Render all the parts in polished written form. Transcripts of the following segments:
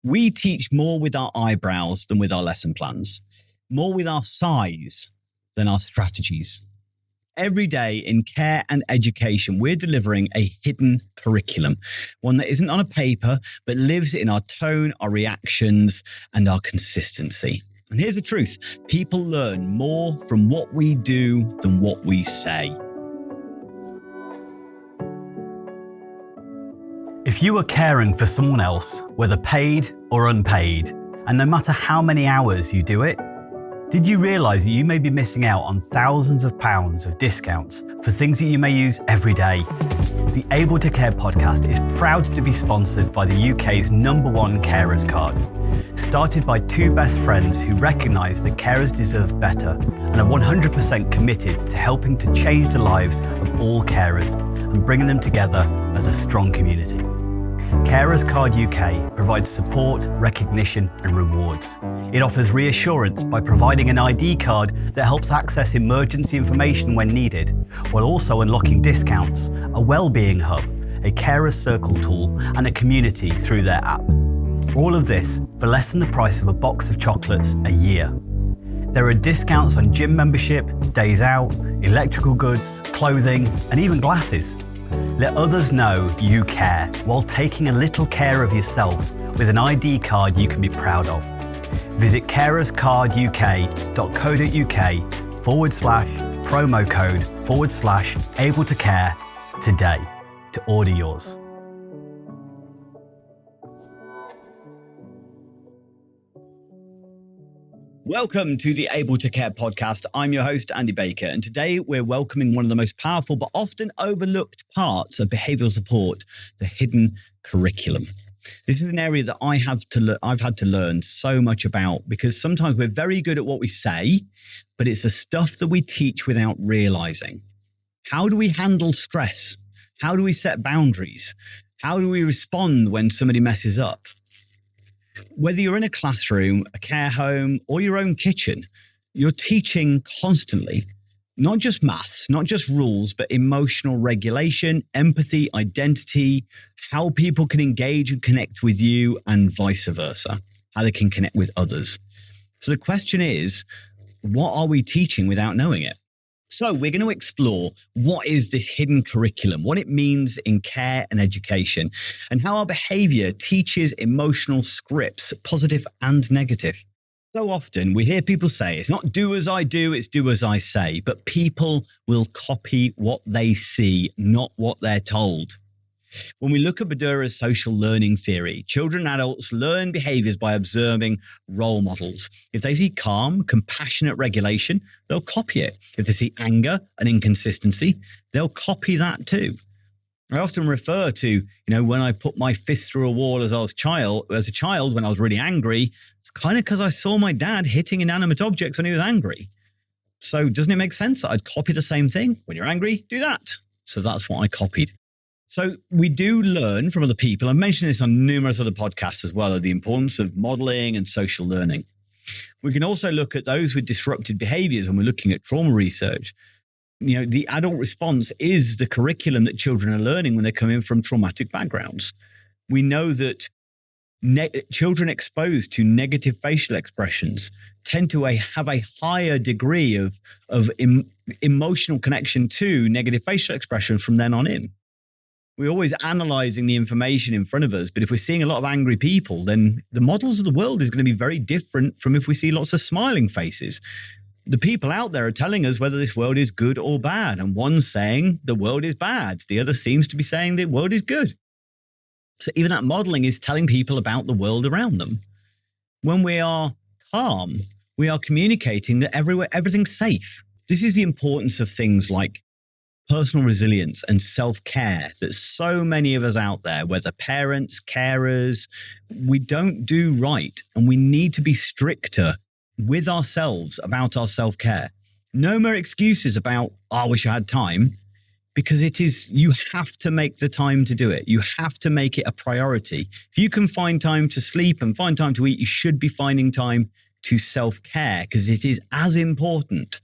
We teach more with our eyebrows than with our lesson plans, more with our size than our strategies. Every day in care and education, we're delivering a hidden curriculum, one that isn't on a paper, but lives in our tone, our reactions, and our consistency. And here's the truth. People learn more from what we do than what we say. If you are caring for someone else, whether paid or unpaid, and no matter how many hours you do it, did you realise that you may be missing out on thousands of pounds of discounts for things that you may use every day? The Able to Care podcast is proud to be sponsored by the UK's #1 carers card. Started by two best friends who recognise that carers deserve better and are 100% committed to helping to change the lives of all carers and bringing them together as a strong community. Carers Card UK provides support, recognition and rewards. It offers reassurance by providing an ID card that helps access emergency information when needed, while also unlocking discounts, a wellbeing hub, a carers circle tool and a community through their app. All of this for less than the price of a box of chocolates a year. There are discounts on gym membership, days out, electrical goods, clothing and even glasses. Let others know you care while taking a little care of yourself with an ID card you can be proud of. Visit carerscarduk.co.uk/promo code/able to care today to order yours. Welcome to the Able to Care podcast. I'm your host, Andy Baker, and today we're welcoming one of the most powerful but often overlooked parts of behavioural support, the hidden curriculum. This is an area that I've had to learn so much about because sometimes we're very good at what we say, but it's the stuff that we teach without realising. How do we handle stress? How do we set boundaries? How do we respond when somebody messes up? Whether you're in a classroom, a care home, or your own kitchen, you're teaching constantly, not just maths, not just rules, but emotional regulation, empathy, identity, how people can engage and connect with you and vice versa, how they can connect with others. So the question is, what are we teaching without knowing it? So we're going to explore what is this hidden curriculum, what it means in care and education, and how our behaviour teaches emotional scripts, positive and negative. So often we hear people say, it's not do as I do, it's do as I say, but people will copy what they see, not what they're told. When we look at Bandura's social learning theory, children and adults learn behaviours by observing role models. If they see calm, compassionate regulation, they'll copy it. If they see anger and inconsistency, they'll copy that too. I often refer to, when I put my fist through a wall as a child, when I was really angry, it's kind of because I saw my dad hitting inanimate objects when he was angry. So doesn't it make sense that I'd copy the same thing? When you're angry, do that. So that's what I copied. So we do learn from other people. I've mentioned this on numerous other podcasts as well, of the importance of modeling and social learning. We can also look at those with disrupted behaviors when we're looking at trauma research. The adult response is the curriculum that children are learning when they're coming from traumatic backgrounds. We know that children exposed to negative facial expressions tend to have a higher degree of emotional connection to negative facial expression from then on in. We're always analysing the information in front of us, but if we're seeing a lot of angry people, then the models of the world is going to be very different from if we see lots of smiling faces. The people out there are telling us whether this world is good or bad, and one's saying the world is bad. The other seems to be saying the world is good. So even that modelling is telling people about the world around them. When we are calm, we are communicating that everything's safe. This is the importance of things like personal resilience and self-care that so many of us out there, whether parents, carers, we don't do right. And we need to be stricter with ourselves about our self-care. No more excuses about, I wish I had time, because you have to make the time to do it. You have to make it a priority. If you can find time to sleep and find time to eat, you should be finding time to self-care because it is as important.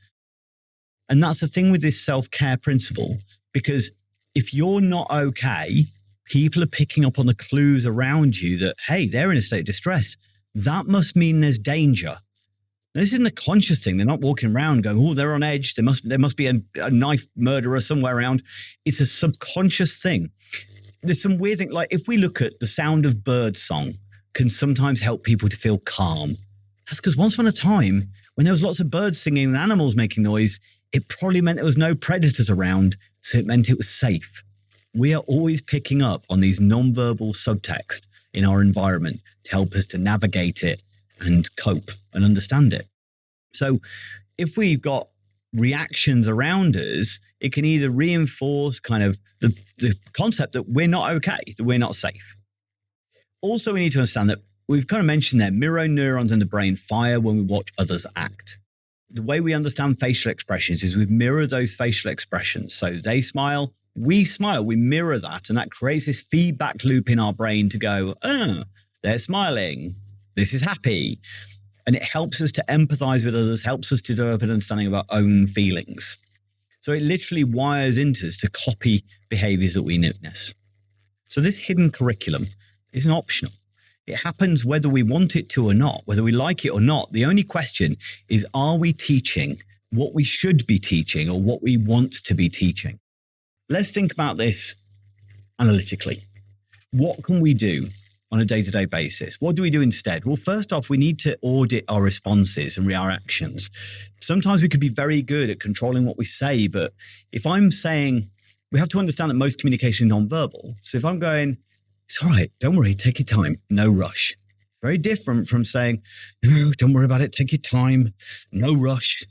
And that's the thing with this self-care principle, because if you're not okay, people are picking up on the clues around you that, hey, they're in a state of distress. That must mean there's danger. This isn't a conscious thing. They're not walking around going, oh, they're on edge. There must be a knife murderer somewhere around. It's a subconscious thing. There's some weird thing, like if we look at the sound of bird song can sometimes help people to feel calm. That's because once upon a time, when there was lots of birds singing and animals making noise, it probably meant there was no predators around, so it meant it was safe. We are always picking up on these nonverbal subtext in our environment to help us to navigate it and cope and understand it. So if we've got reactions around us, it can either reinforce kind of the concept that we're not okay, that we're not safe. Also, we need to understand that we've kind of mentioned there, mirror neurons in the brain fire when we watch others act. The way we understand facial expressions is we mirror those facial expressions. So they smile, we mirror that, and that creates this feedback loop in our brain to go, they're smiling, this is happy. And it helps us to empathize with others, helps us to develop an understanding of our own feelings. So it literally wires into us to copy behaviors that we witness. So this hidden curriculum isn't optional. It happens whether we want it to or not, whether we like it or not. The only question is, are we teaching what we should be teaching or what we want to be teaching? Let's think about this analytically. What can we do on a day-to-day basis? What do we do instead? Well, first off, we need to audit our responses and our actions. Sometimes we could be very good at controlling what we say, but if I'm saying, we have to understand that most communication is nonverbal. So if I'm going, it's all right, don't worry, take your time, no rush. It's very different from saying, no, don't worry about it, take your time, no rush.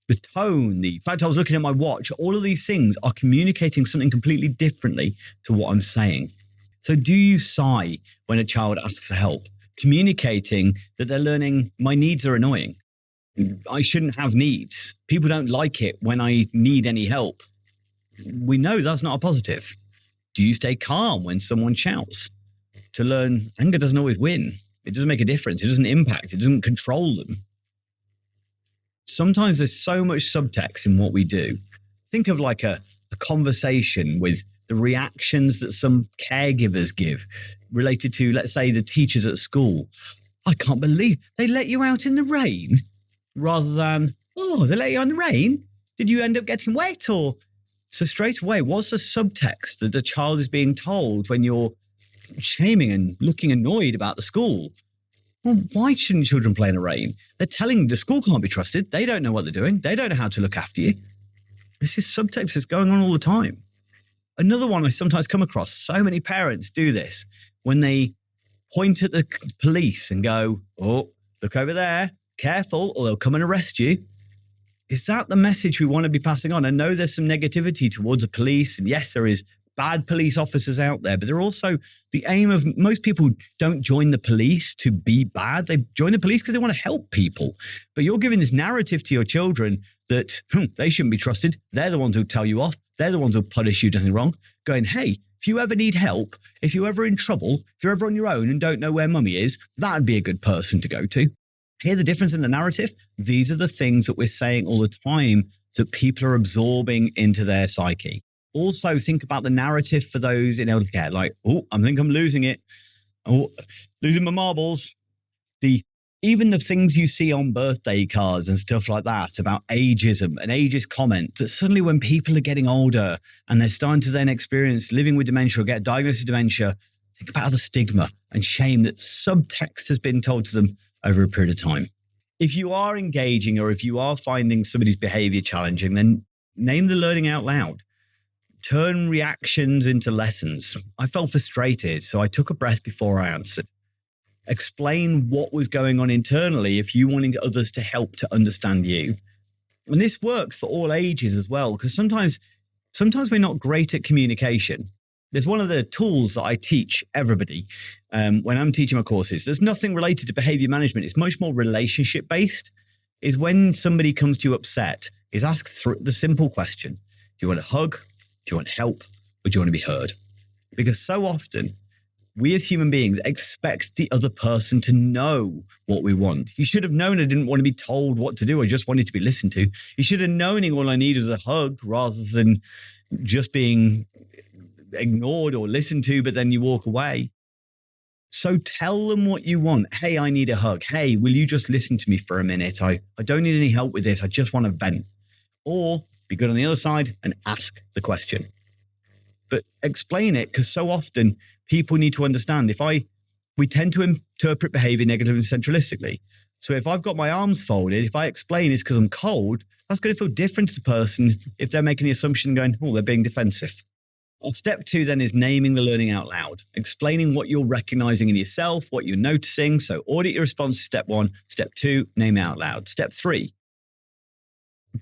The tone, the fact I was looking at my watch, all of these things are communicating something completely differently to what I'm saying. So do you sigh when a child asks for help? Communicating that they're learning my needs are annoying. I shouldn't have needs. People don't like it when I need any help. We know that's not a positive. Do you stay calm when someone shouts? To learn anger doesn't always win. It doesn't make a difference. It doesn't impact. It doesn't control them. Sometimes there's so much subtext in what we do. Think of like a conversation with the reactions that some caregivers give related to, let's say, the teachers at school. I can't believe they let you out in the rain, rather than, oh, they let you out in the rain? Did you end up getting wet? Or so straight away, what's the subtext that the child is being told when you're shaming and looking annoyed about the school? Well, why shouldn't children play in the rain? They're telling the school can't be trusted. They don't know what they're doing. They don't know how to look after you. This is subtext that's going on all the time. Another one I sometimes come across, so many parents do this when they point at the police and go, oh, look over there, careful, or they'll come and arrest you. Is that the message we want to be passing on? I know there's some negativity towards the police, and yes, there is bad police officers out there, but they're also the aim of most people don't join the police to be bad. They join the police because they want to help people. But you're giving this narrative to your children that they shouldn't be trusted. They're the ones who'll tell you off. They're the ones who'll punish you, nothing wrong. Going, hey, if you ever need help, if you're ever in trouble, if you're ever on your own and don't know where mummy is, that'd be a good person to go to. Hear the difference in the narrative? These are the things that we're saying all the time that people are absorbing into their psyche. Also, think about the narrative for those in elder care, like, oh, I think I'm losing it. Oh, losing my marbles. Even the things you see on birthday cards and stuff like that about ageism and ageist comment, that suddenly when people are getting older and they're starting to then experience living with dementia or get diagnosed with dementia, think about the stigma and shame that subtext has been told to them over a period of time. If you are engaging or if you are finding somebody's behavior challenging, then name the learning out loud. Turn reactions into lessons. I felt frustrated, so I took a breath before I answered. Explain what was going on internally if you wanted others to help to understand you. And this works for all ages as well, because sometimes we're not great at communication. There's one of the tools that I teach everybody when I'm teaching my courses. There's nothing related to behavior management. It's much more relationship based. Is when somebody comes to you upset, is ask the simple question: do you want a hug? Do you want help? Or do you want to be heard? Because so often we as human beings expect the other person to know what we want. You should have known I didn't want to be told what to do. I just wanted to be listened to. You should have known all I needed was a hug rather than just being ignored or listened to, but then you walk away. So tell them what you want. Hey, I need a hug. Hey, will you just listen to me for a minute? I don't need any help with this. I just want to vent. Or be good on the other side and ask the question. But explain it, because so often people need to understand we tend to interpret behavior negatively and centralistically. So if I've got my arms folded, if I explain it's because I'm cold, that's going to feel different to the person if they're making the assumption going, oh, they're being defensive. Step 2 then is naming the learning out loud, explaining what you're recognizing in yourself, what you're noticing. So audit your response, step 1. Step 2, name it out loud. Step 3,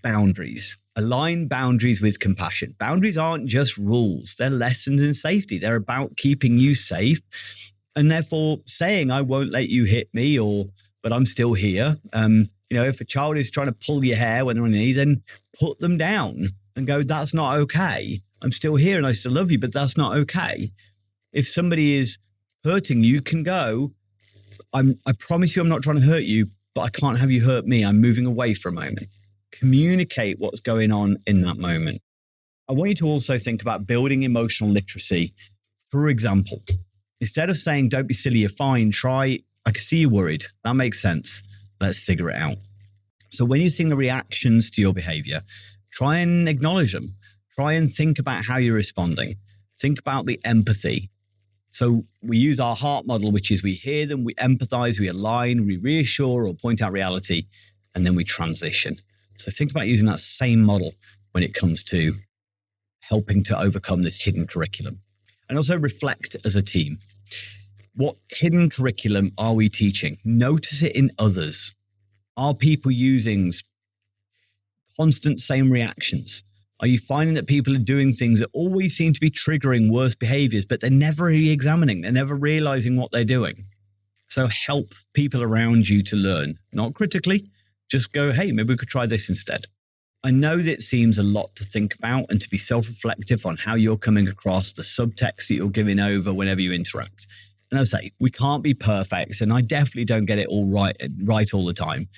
boundaries. Align boundaries with compassion. Boundaries aren't just rules. They're lessons in safety. They're about keeping you safe. And therefore saying, I won't let you hit me, but I'm still here. If a child is trying to pull your hair when they're on your knee, then put them down and go, that's not okay. I'm still here and I still love you, but that's not okay. If somebody is hurting you, can go, I promise you I'm not trying to hurt you, but I can't have you hurt me. I'm moving away for a moment. Communicate what's going on in that moment. I want you to also think about building emotional literacy. For example, instead of saying, don't be silly, you're fine, try, I can see you're worried. That makes sense. Let's figure it out. So when you're seeing the reactions to your behavior, try and acknowledge them. Try and think about how you're responding. Think about the empathy. So we use our heart model, which is we hear them, we empathize, we align, we reassure or point out reality, and then we transition. So think about using that same model when it comes to helping to overcome this hidden curriculum. And also reflect as a team. What hidden curriculum are we teaching? Notice it in others. Are people using constant same reactions? Are you finding that people are doing things that always seem to be triggering worse behaviors, but they're never re-examining, they're never realizing what they're doing? So help people around you to learn, not critically, just go, hey, maybe we could try this instead. I know that seems a lot to think about and to be self-reflective on how you're coming across, the subtext that you're giving over whenever you interact. And I say, we can't be perfect, and I definitely don't get it all right all the time.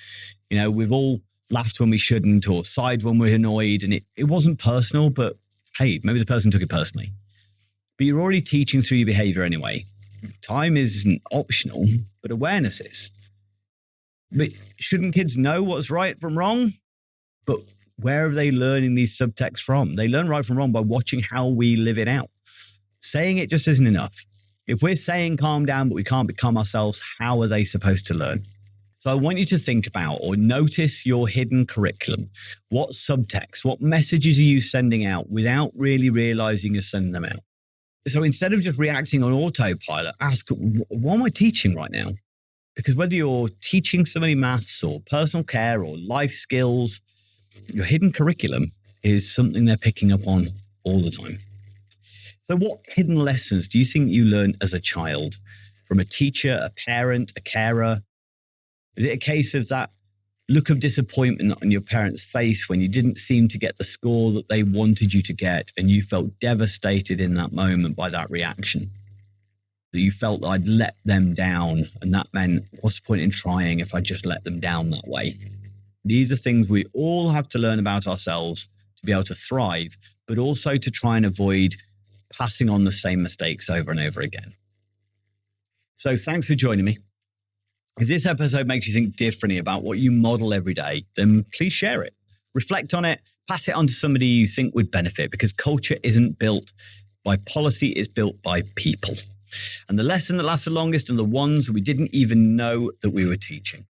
We've all laughed when we shouldn't or sighed when we're annoyed, and it wasn't personal, but hey, maybe the person took it personally. But you're already teaching through your behavior anyway. Time isn't optional, but awareness is. But shouldn't kids know what's right from wrong? But where are they learning these subtexts from? They learn right from wrong by watching how we live it out. Saying it just isn't enough. If we're saying calm down, but we can't become ourselves, how are they supposed to learn? So I want you to think about or notice your hidden curriculum. What subtext, what messages are you sending out without really realizing you're sending them out? So instead of just reacting on autopilot, ask, what am I teaching right now? Because whether you're teaching somebody maths or personal care or life skills, your hidden curriculum is something they're picking up on all the time. So what hidden lessons do you think you learned as a child from a teacher, a parent, a carer? Is it a case of that look of disappointment on your parents' face when you didn't seem to get the score that they wanted you to get and you felt devastated in that moment by that reaction? That you felt I'd let them down, and that meant, what's the point in trying if I just let them down that way? These are things we all have to learn about ourselves to be able to thrive, but also to try and avoid passing on the same mistakes over and over again. So thanks for joining me. If this episode makes you think differently about what you model every day, then please share it. Reflect on it, pass it on to somebody you think would benefit, because culture isn't built by policy, it's built by people. And the lesson that lasts the longest are the ones we didn't even know that we were teaching.